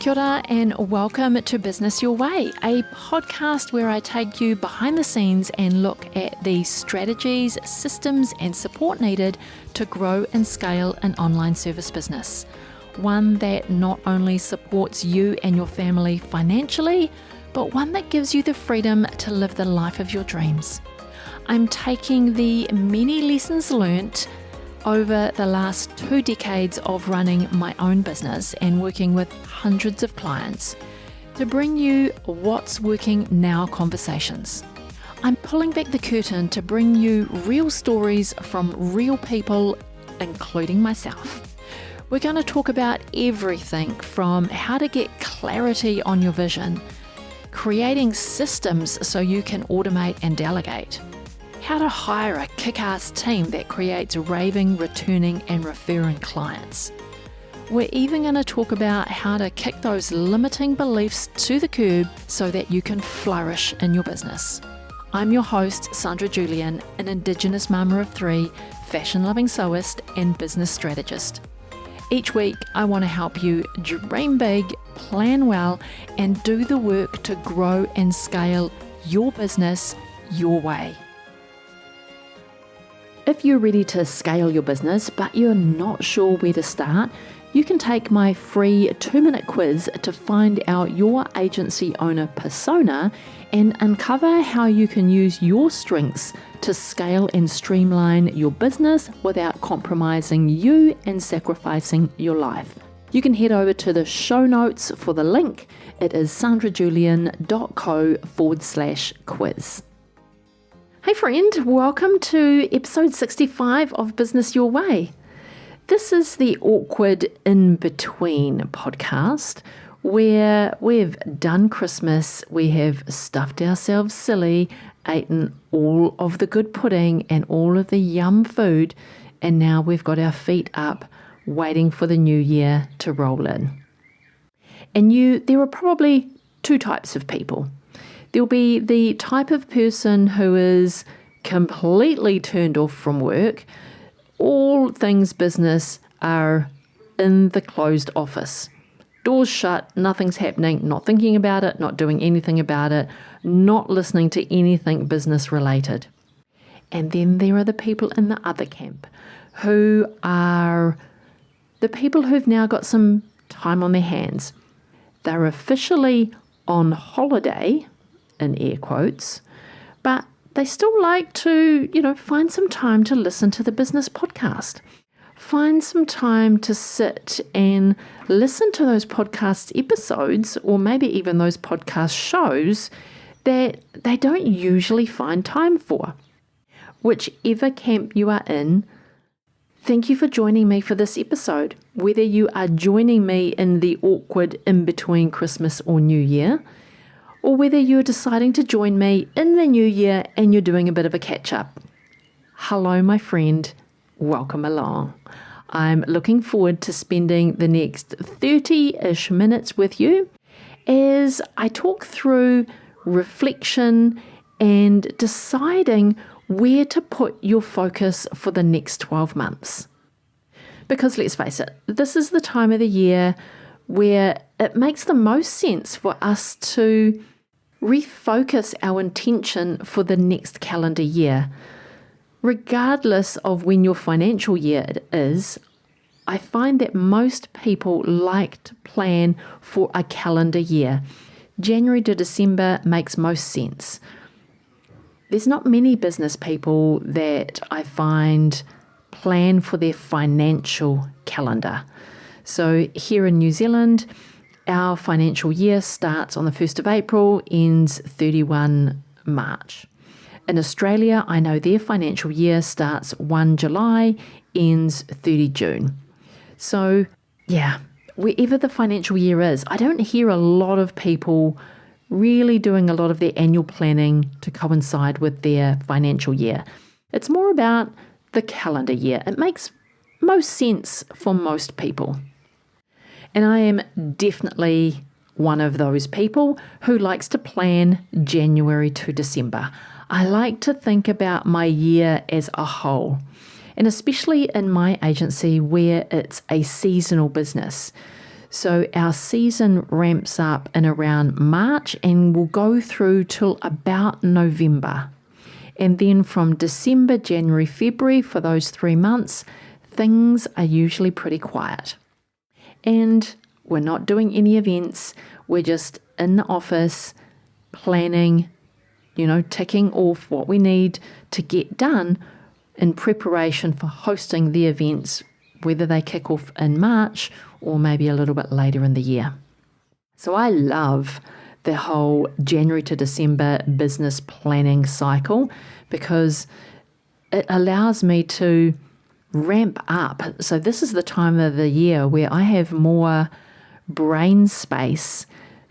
Kia ora and welcome to Business Your Way, a podcast where I take you behind the scenes and look at the strategies, systems and support needed to grow and scale an online service business. One that not only supports you and your family financially, but one that gives you the freedom to live the life of your dreams. I'm taking the many lessons learnt over the last 2 decades of running my own business and working with hundreds of clients to bring you what's working now conversations. I'm pulling back the curtain to bring you real stories from real people, including myself. We're going to talk about everything from how to get clarity on your vision, creating systems so you can automate and delegate, how to hire a kick-ass team that creates raving, returning and referring clients. We're even going to talk about how to kick those limiting beliefs to the curb so that you can flourish in your business. I'm your host, Sandra Julian, an Indigenous mama of 3, fashion-loving sewist and business strategist. Each week, I want to help you dream big, plan well, and do the work to grow and scale your business your way. If you're ready to scale your business, but you're not sure where to start, you can take my free 2-minute quiz to find out your agency owner persona and uncover how you can use your strengths to scale and streamline your business without compromising you and sacrificing your life. You can head over to the show notes for the link. It is sandrajulian.co/quiz. Hey friend, welcome to episode 65 of Business Your Way. This is the awkward in-between podcast where we've done Christmas, we have stuffed ourselves silly, eaten all of the good pudding and all of the yum food, and now we've got our feet up waiting for the new year to roll in. And there are probably 2 types of people. There'll be the type of person who is completely turned off from work. All things business are in the closed office. Doors shut, nothing's happening, not thinking about it, not doing anything about it, not listening to anything business related. And then there are the people in the other camp who are the people who've now got some time on their hands. They're officially on holiday, in air quotes, but they still like to, find some time to listen to the business podcast. Find some time to sit and listen to those podcast episodes, or maybe even those podcast shows that they don't usually find time for. Whichever camp you are in, thank you for joining me for this episode. Whether you are joining me in the awkward in between Christmas or New Year, or whether you're deciding to join me in the new year and you're doing a bit of a catch-up. Hello, my friend. Welcome along. I'm looking forward to spending the next 30-ish minutes with you as I talk through reflection and deciding where to put your focus for the next 12 months. Because let's face it, this is the time of the year where it makes the most sense for us to refocus our intention for the next calendar year. Regardless of when your financial year is, I find that most people like to plan for a calendar year. January to December makes most sense. There's not many business people that I find plan for their financial calendar. So here in New Zealand, our financial year starts on the 1st of April, ends 31 March. In Australia, I know their financial year starts 1 July, ends 30 June. So, wherever the financial year is, I don't hear a lot of people really doing a lot of their annual planning to coincide with their financial year. It's more about the calendar year. It makes most sense for most people. And I am definitely one of those people who likes to plan January to December. I like to think about my year as a whole. And especially in my agency where it's a seasonal business. So our season ramps up in around March and will go through till about November. And then from December, January, February, for those 3 months, things are usually pretty quiet. And we're not doing any events. We're just in the office planning, ticking off what we need to get done in preparation for hosting the events, whether they kick off in March or maybe a little bit later in the year. So I love the whole January to December business planning cycle because it allows me to ramp up. So this is the time of the year where I have more brain space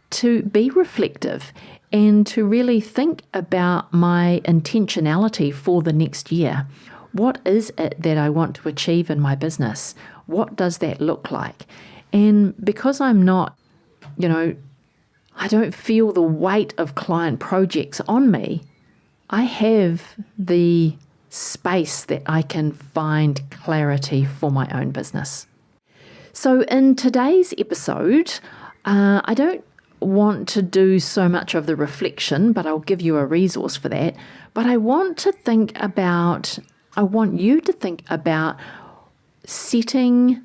to be reflective and to really think about my intentionality for the next year. What is it that I want to achieve in my business? What does that look like? And because I'm not, I don't feel the weight of client projects on me, I have the space that I can find clarity for my own business. So in today's episode, I don't want to do so much of the reflection, but I'll give you a resource for that. But I want you to think about setting,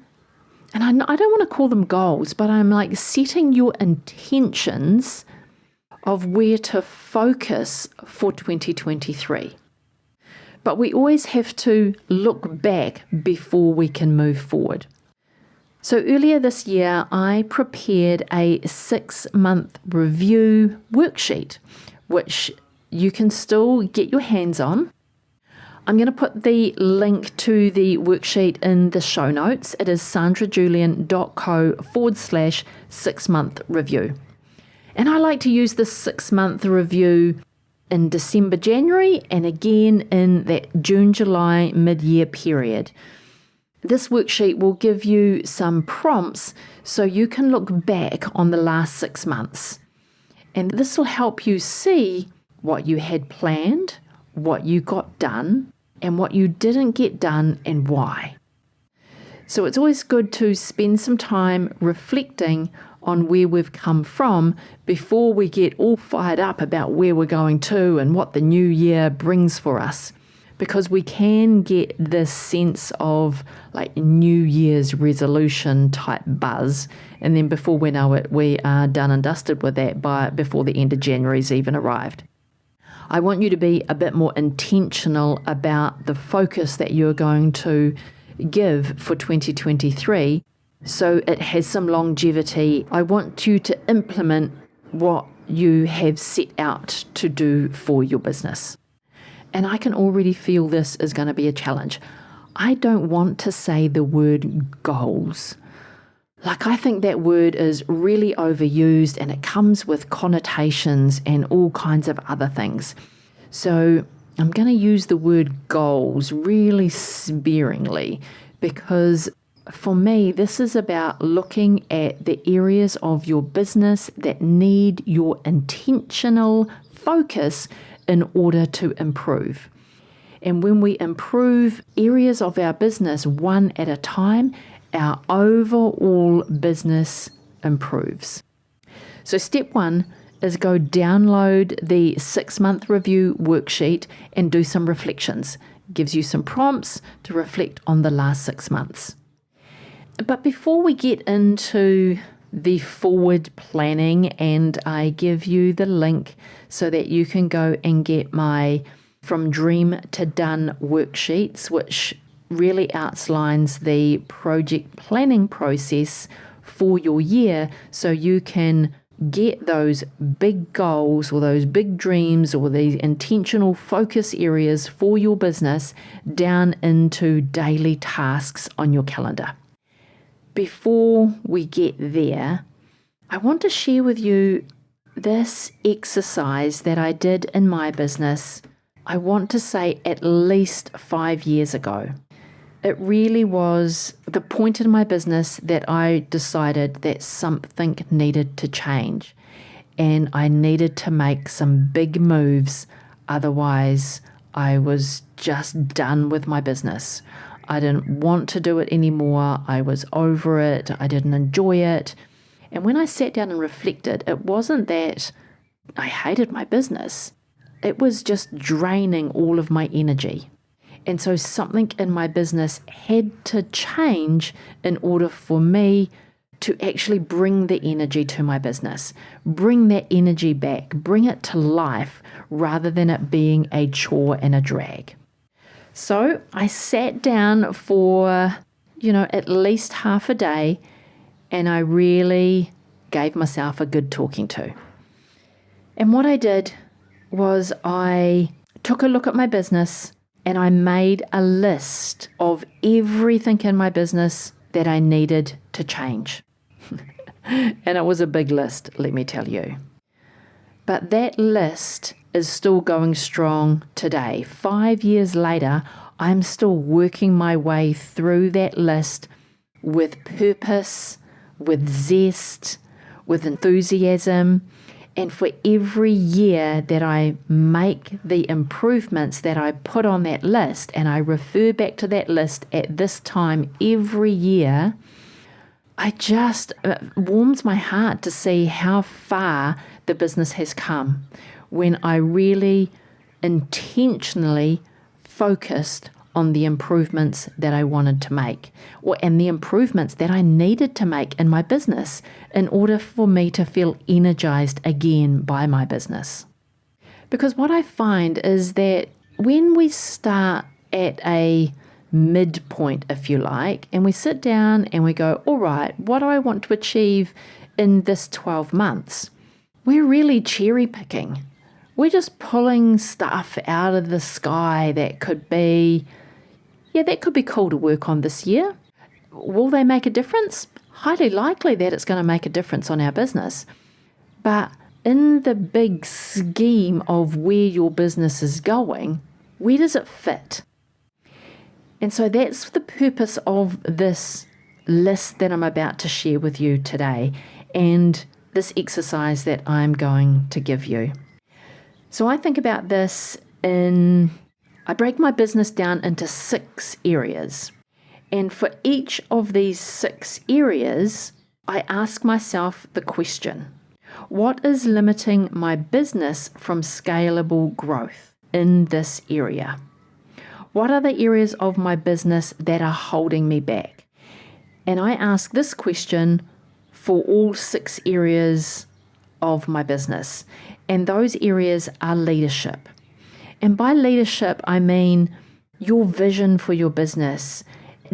and I don't want to call them goals, but I'm like setting your intentions of where to focus for 2023. But we always have to look back before we can move forward. So earlier this year, I prepared a 6-month review worksheet, which you can still get your hands on. I'm going to put the link to the worksheet in the show notes. It is sandrajulian.co/6-month review. And I like to use this 6-month review in December, January, and again in that June, July, mid-year period. This worksheet will give you some prompts so you can look back on the last 6 months. And this will help you see what you had planned, what you got done, and what you didn't get done and why. So it's always good to spend some time reflecting on where we've come from before we get all fired up about where we're going to and what the new year brings for us. Because we can get this sense of like New Year's resolution type buzz, and then before we know it, we are done and dusted with that before the end of January's even arrived. I want you to be a bit more intentional about the focus that you're going to give for 2023 so it has some longevity. I want you to implement what you have set out to do for your business. And I can already feel this is going to be a challenge. I don't want to say the word goals. I think that word is really overused and it comes with connotations and all kinds of other things. So I'm going to use the word goals really sparingly because for me, this is about looking at the areas of your business that need your intentional focus in order to improve. And when we improve areas of our business one at a time, our overall business improves. So step 1 is go download the 6-month review worksheet and do some reflections. It gives you some prompts to reflect on the last 6 months. But before we get into the forward planning, and I give you the link so that you can go and get my From Dream to Done worksheets, which really outlines the project planning process for your year so you can get those big goals or those big dreams or these intentional focus areas for your business down into daily tasks on your calendar. Before we get there, I want to share with you this exercise that I did in my business, I want to say at least 5 years ago. It really was the point in my business that I decided that something needed to change and I needed to make some big moves. Otherwise, I was just done with my business. I didn't want to do it anymore. I was over it. I didn't enjoy it. And when I sat down and reflected, it wasn't that I hated my business. It was just draining all of my energy. And so something in my business had to change in order for me to actually bring the energy to my business, bring that energy back, bring it to life rather than it being a chore and a drag. So I sat down for, at least half a day, and I really gave myself a good talking to. And what I did was I took a look at my business and I made a list of everything in my business that I needed to change. And it was a big list, let me tell you. But that list is still going strong today. 5 years later, I'm still working my way through that list with purpose, with zest, with enthusiasm. And for every year that I make the improvements that I put on that list, and I refer back to that list at this time every year, it warms my heart to see how far the business has come when I really intentionally focused on the improvements that I wanted to make, and the improvements that I needed to make in my business in order for me to feel energized again by my business. Because what I find is that when we start at a midpoint, if you like, and we sit down and we go, all right, what do I want to achieve in this 12 months? We're really cherry picking. We're just pulling stuff out of the sky that could be cool to work on this year. Will they make a difference? Highly likely that it's going to make a difference on our business. But in the big scheme of where your business is going, where does it fit? And so that's the purpose of this list that I'm about to share with you today and this exercise that I'm going to give you. So I think about this I break my business down into 6 areas. And for each of these 6 areas, I ask myself the question, what is limiting my business from scalable growth in this area? What are the areas of my business that are holding me back? And I ask this question for all 6 areas of my business. And those areas are leadership. And by leadership, I mean your vision for your business.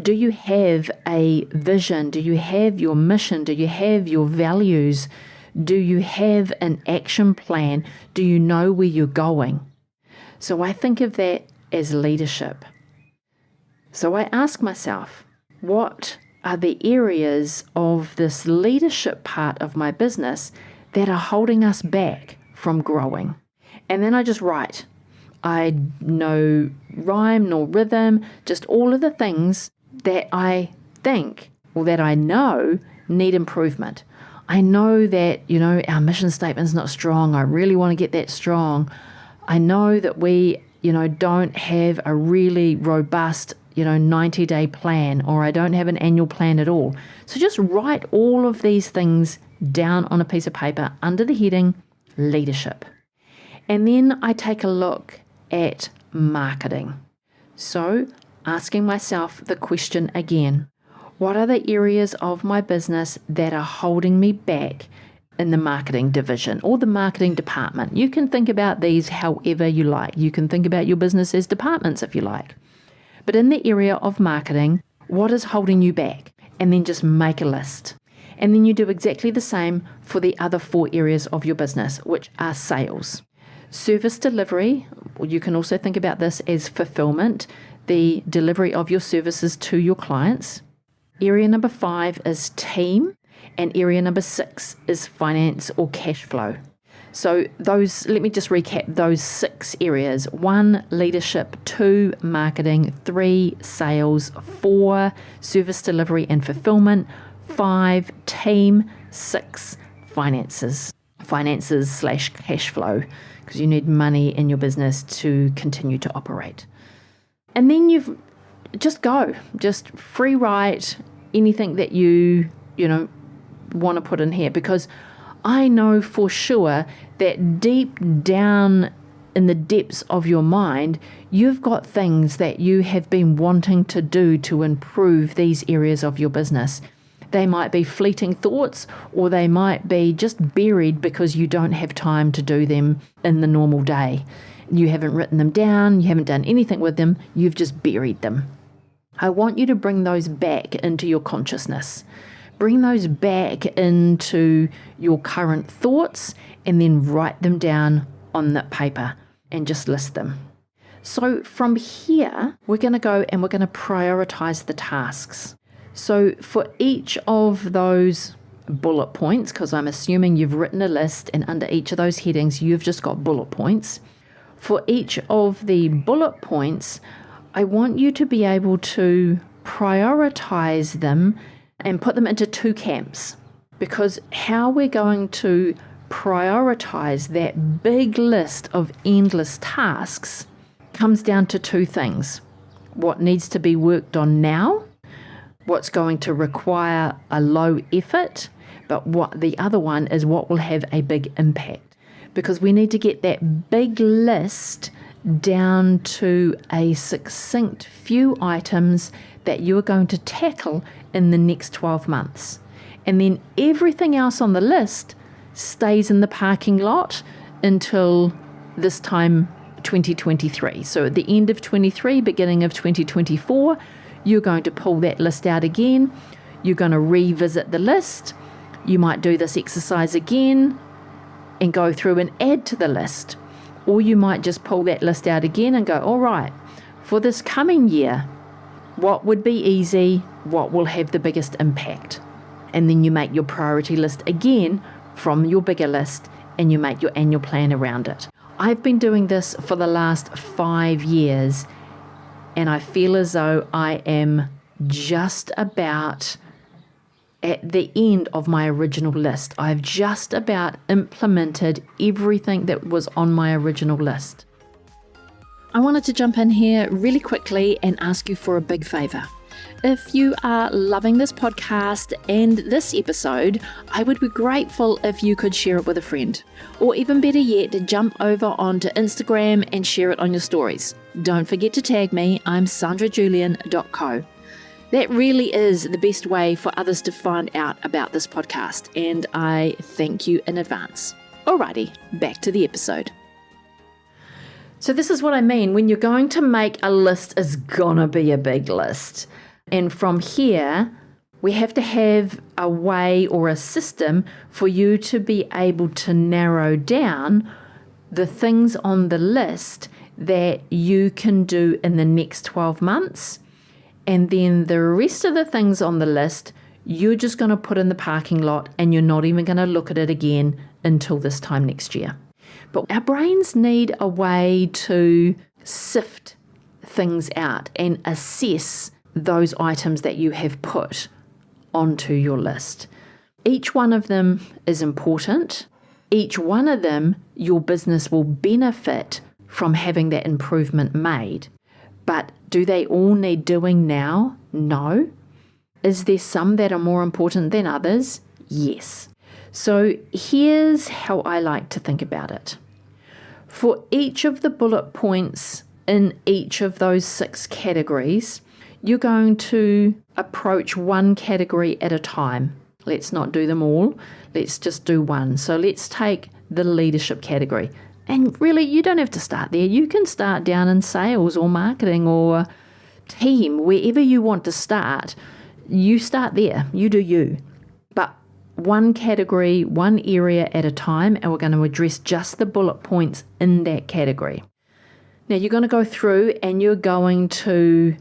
Do you have a vision? Do you have your mission? Do you have your values? Do you have an action plan? Do you know where you're going? So I think of that as leadership. So I ask myself, what are the areas of this leadership part of my business that are holding us back from growing? And then I just write. I no rhyme nor rhythm, just all of the things that I think or that I know need improvement. I know that, our mission statement is not strong. I really want to get that strong. I know that we, don't have a really robust, 90-day plan, or I don't have an annual plan at all. So just write all of these things down on a piece of paper under the heading leadership. And then I take a look at marketing. So asking myself the question again, what are the areas of my business that are holding me back in the marketing division or the marketing department? You can think about these however you like. You can think about your business as departments if you like. But in the area of marketing, what is holding you back? And then just make a list. And then you do exactly the same for the other 4 areas of your business, which are sales. Service delivery, or you can also think about this as fulfillment, the delivery of your services to your clients. Area number 5 is team, and area number 6 is finance or cash flow. So let me just recap those 6 areas. 1, leadership. 2, marketing. 3, sales. 4, service delivery and fulfillment. 5, team. 6, finances. Finances/cash flow, because you need money in your business to continue to operate. And then you've just free write anything that you want to put in here, because I know for sure that deep down in the depths of your mind, you've got things that you have been wanting to do to improve these areas of your business. They might be fleeting thoughts, or they might be just buried because you don't have time to do them in the normal day. You haven't written them down, you haven't done anything with them, you've just buried them. I want you to bring those back into your consciousness. Bring those back into your current thoughts and then write them down on that paper and just list them. So from here, we're going to go and we're going to prioritize the tasks. So for each of those bullet points, because I'm assuming you've written a list and under each of those headings, you've just got bullet points. For each of the bullet points, I want you to be able to prioritize them and put them into two camps, because how we're going to prioritize that big list of endless tasks comes down to two things: what needs to be worked on now, what's going to require a low effort, but what the other one is what will have a big impact. Because we need to get that big list down to a succinct few items that you're going to tackle in the next 12 months. And then everything else on the list stays in the parking lot until this time 2023. So at the end of 23, beginning of 2024, you're going to pull that list out again. You're going to revisit the list. You might do this exercise again and go through and add to the list. Or you might just pull that list out again and go, all right, for this coming year, what would be easy? What will have the biggest impact? And then you make your priority list again from your bigger list and you make your annual plan around it. I've been doing this for the last 5 years and I feel as though I am just about at the end of my original list. I've just about implemented everything that was on my original list. I wanted to jump in here really quickly and ask you for a big favor. If you are loving this podcast and this episode, I would be grateful if you could share it with a friend. Or even better yet, jump over onto Instagram and share it on your stories. Don't forget to tag me, I'm sandrajulian.co. That really is the best way for others to find out about this podcast, and I thank you in advance. Alrighty, back to the episode. So this is what I mean. When you're going to make a list, it's gonna be a big list. And from here, we have to have a way or a system for you to be able to narrow down the things on the list that you can do in the next 12 months. And then the rest of the things on the list, you're just going to put in the parking lot and you're not even going to look at it again until this time next year. But our brains need a way to sift things out and assess those items that you have put onto your list. Each one of them is important. Each one of them, your business will benefit from having that improvement made. But do they all need doing now? No. Is there some that are more important than others? Yes. So here's how I like to think about it. For each of the bullet points in each of those 6 categories, you're going to approach one category at a time. Let's not do them all. Let's just do one. So let's take the leadership category. And really, you don't have to start there. You can start down in sales or marketing or team, wherever you want to start. You start there. You do you. But one category, one area at a time, and we're going to address just the bullet points in that category. Now, you're going to go through and you're going to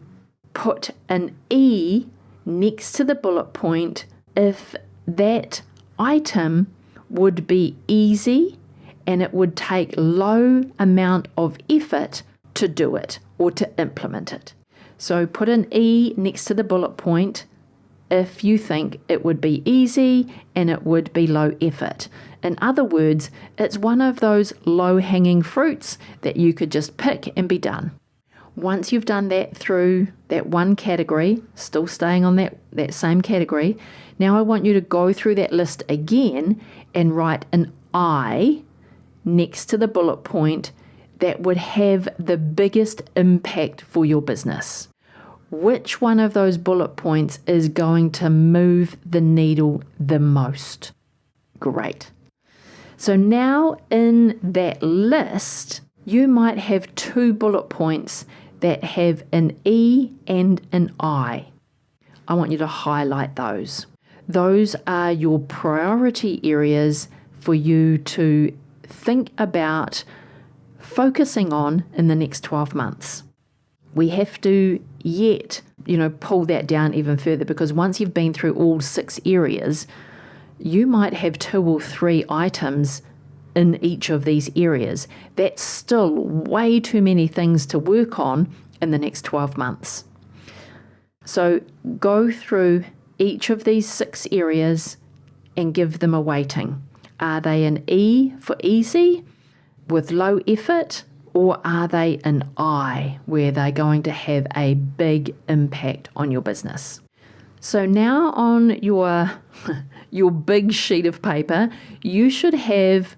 put an E next to the bullet point if that item would be easy and it would take low amount of effort to do it or to implement it. So put an E next to the bullet point if you think it would be easy and it would be low effort. In other words, it's one of those low-hanging fruits that you could just pick and be done. Once you've done that through that one category, still staying on that same category, now I want you to go through that list again and write an I next to the bullet point that would have the biggest impact for your business. Which one of those bullet points is going to move the needle the most? Great. So now in that list, you might have 2 bullet points that have an E and an I. I want you to highlight those. Those are your priority areas for you to think about focusing on in the next 12 months. We have to yet, pull that down even further, because once you've been through all 6 areas, you might have 2 or 3 items in each of these areas. That's still way too many things to work on in the next 12 months. So go through each of these 6 areas and give them a weighting. Are they an E for easy, with low effort, or are they an I, where they're going to have a big impact on your business? So now on your big sheet of paper, you should have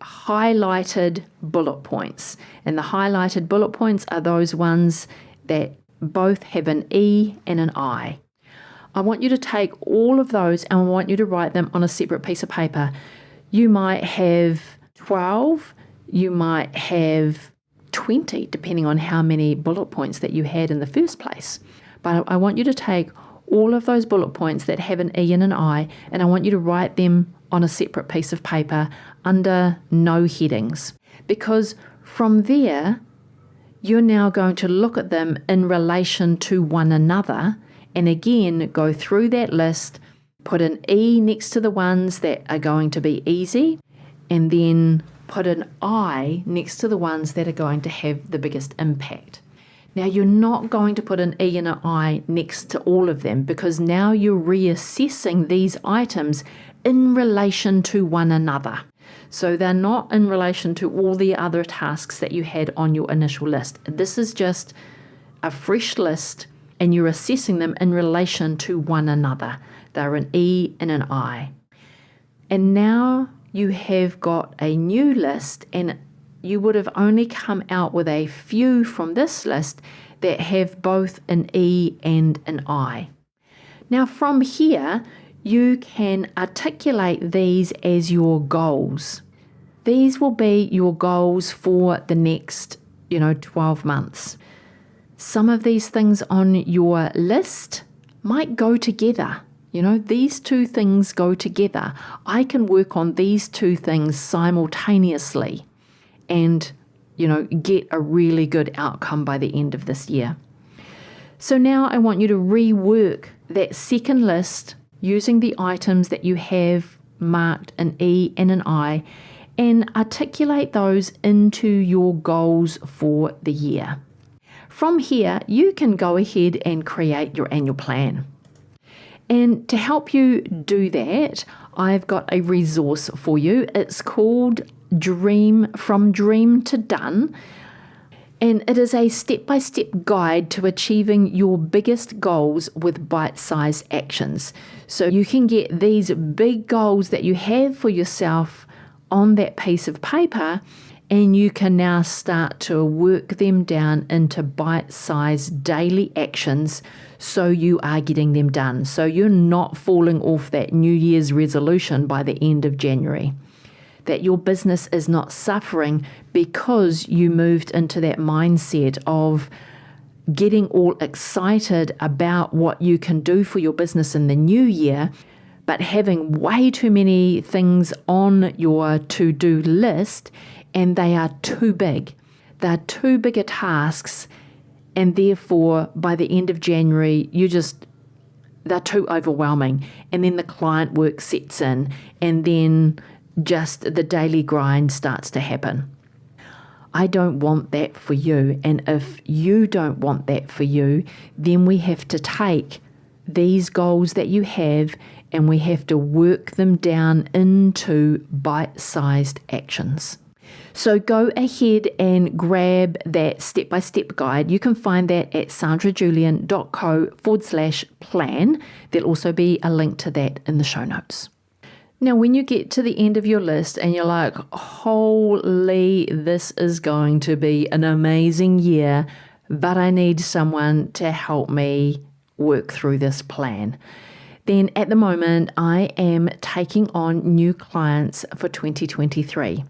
highlighted bullet points. And the highlighted bullet points are those ones that both have an E and an I. I want you to take all of those and I want you to write them on a separate piece of paper. You might have 12, you might have 20, depending on how many bullet points that you had in the first place. But I want you to take all of those bullet points that have an E and an I, and I want you to write them on a separate piece of paper under no headings. Because from there, you're now going to look at them in relation to one another, and again, go through that list, put an E next to the ones that are going to be easy, and then put an I next to the ones that are going to have the biggest impact. Now, you're not going to put an E and an I next to all of them, because now you're reassessing these items in relation to one another. So they're not in relation to all the other tasks that you had on your initial list. This is just a fresh list, and you're assessing them in relation to one another. They're an E and an I. And now you have got a new list, and you would have only come out with a few from this list that have both an E and an I. Now from here, you can articulate these as your goals. These will be your goals for the next, 12 months. Some of these things on your list might go together. These 2 things go together. I can work on these 2 things simultaneously and, get a really good outcome by the end of this year. So now I want you to rework that second list using the items that you have marked an E and an I, and articulate those into your goals for the year. From here, you can go ahead and create your annual plan. And to help you do that, I've got a resource for you. It's called From Dream to Done. And it is a step-by-step guide to achieving your biggest goals with bite-sized actions. So you can get these big goals that you have for yourself on that piece of paper, and you can now start to work them down into bite-sized daily actions so you are getting them done. So you're not falling off that New Year's resolution by the end of January. That your business is not suffering because you moved into that mindset of getting all excited about what you can do for your business in the new year, but having way too many things on your to-do list, and they are too big. They're too big a tasks, and therefore by the end of January, they're too overwhelming. And then the client work sets in, and then just the daily grind starts to happen. I don't want that for you. And if you don't want that for you, then we have to take these goals that you have and we have to work them down into bite-sized actions. So go ahead and grab that step-by-step guide. You can find that at sandrajulian.co/plan. There'll also be a link to that in the show notes. Now, when you get to the end of your list and you're like, holy, this is going to be an amazing year, but I need someone to help me work through this plan, then at the moment I am taking on new clients for 2023.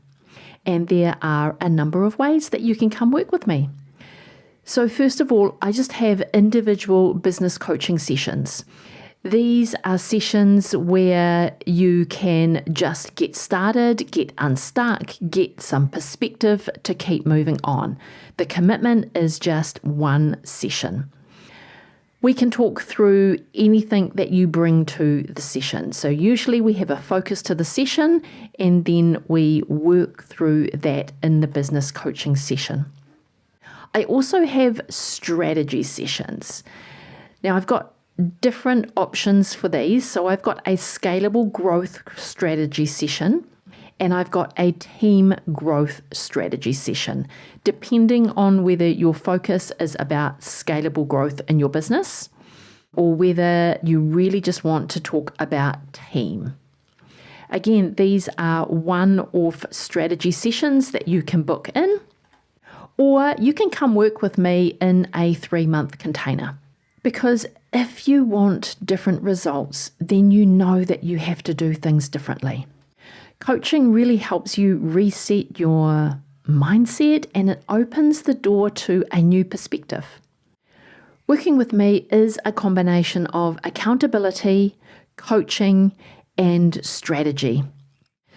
And there are a number of ways that you can come work with me. So first of all, I just have individual business coaching sessions. These are sessions where you can just get started, get unstuck, get some perspective to keep moving on. The commitment is just one session. We can talk through anything that you bring to the session. So usually we have a focus to the session and then we work through that in the business coaching session. I also have strategy sessions. Now I've got different options for these. So I've got a scalable growth strategy session and I've got a team growth strategy session, depending on whether your focus is about scalable growth in your business or whether you really just want to talk about team. Again, these are one-off strategy sessions that you can book in, or you can come work with me in a 3-month container. Because if you want different results, then you know that you have to do things differently. Coaching really helps you reset your mindset and it opens the door to a new perspective. Working with me is a combination of accountability, coaching, and strategy.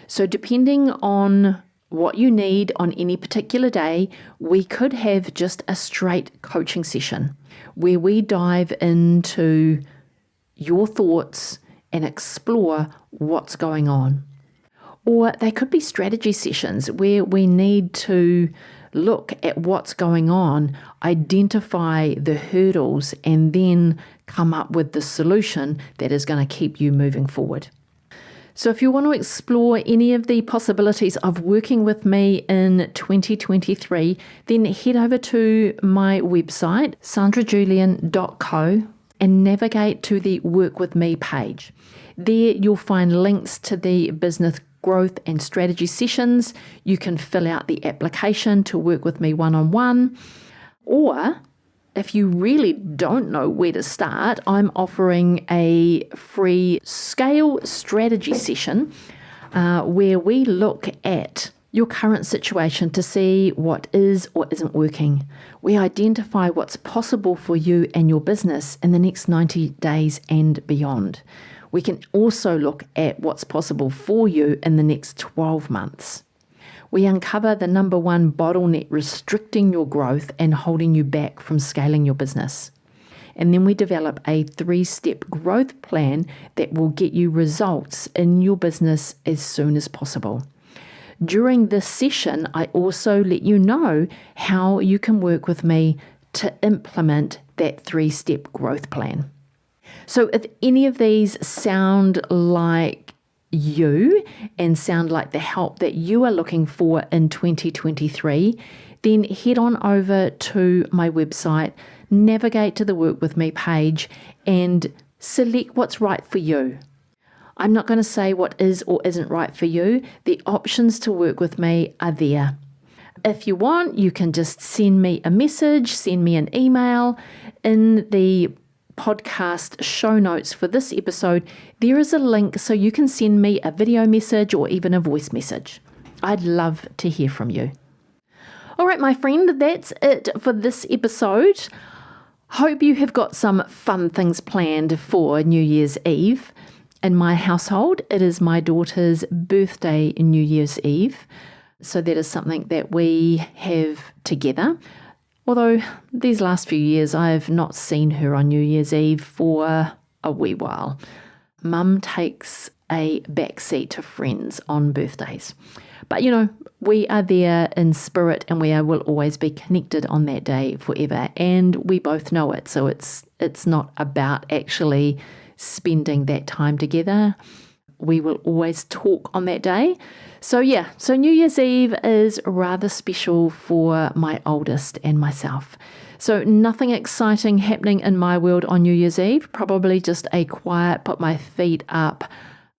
So depending on what you need on any particular day, we could have just a straight coaching session where we dive into your thoughts and explore what's going on. Or they could be strategy sessions where we need to look at what's going on, identify the hurdles, and then come up with the solution that is going to keep you moving forward. So if you want to explore any of the possibilities of working with me in 2023, then head over to my website, sandrajulian.co, and navigate to the Work With Me page. There you'll find links to the business growth and strategy sessions. You can fill out the application to work with me one-on-one. Or if you really don't know where to start, I'm offering a free scale strategy session where we look at your current situation to see what is or isn't working. We identify what's possible for you and your business in the next 90 days and beyond. We can also look at what's possible for you in the next 12 months. We uncover the number one bottleneck restricting your growth and holding you back from scaling your business. And then we develop a 3-step growth plan that will get you results in your business as soon as possible. During this session, I also let you know how you can work with me to implement that 3-step growth plan. So if any of these sound like you and sound like the help that you are looking for in 2023, then head on over to my website, navigate to the Work With Me page and select what's right for you. I'm not going to say what is or isn't right for you. The options to work with me are there. If you want, you can just send me a message, send me an email. In the podcast show notes for this episode, there is a link so you can send me a video message or even a voice message. I'd love to hear from you. All right, my friend, that's it for this episode. Hope you have got some fun things planned for New Year's Eve. In my household, it is my daughter's birthday New Year's Eve. So that is something that we have together. Although these last few years I've not seen her on New Year's Eve for a wee while. Mum takes a backseat to friends on birthdays. But we are there in spirit and we will always be connected on that day forever. And we both know it. So it's not about actually spending that time together. we will always talk on that day. So New Year's Eve is rather special for my oldest and myself. So nothing exciting happening in my world on New Year's Eve, probably just a quiet, put my feet up,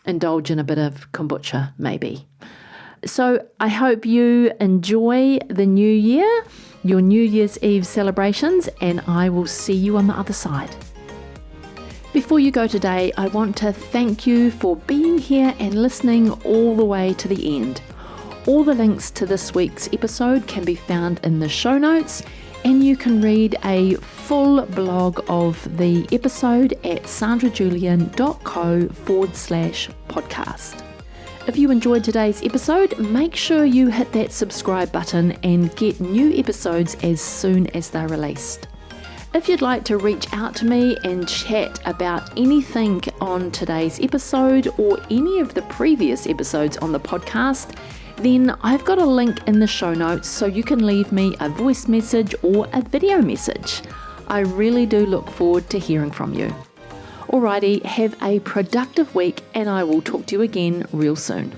indulge in a bit of kombucha maybe. So I hope you enjoy the new year, your New Year's Eve celebrations, and I will see you on the other side. Before you go today, I want to thank you for being here and listening all the way to the end. All the links to this week's episode can be found in the show notes, and you can read a full blog of the episode at sandrajulian.co/podcast. If you enjoyed today's episode, make sure you hit that subscribe button and get new episodes as soon as they're released. If you'd like to reach out to me and chat about anything on today's episode or any of the previous episodes on the podcast, then I've got a link in the show notes so you can leave me a voice message or a video message. I really do look forward to hearing from you. Alrighty, have a productive week and I will talk to you again real soon.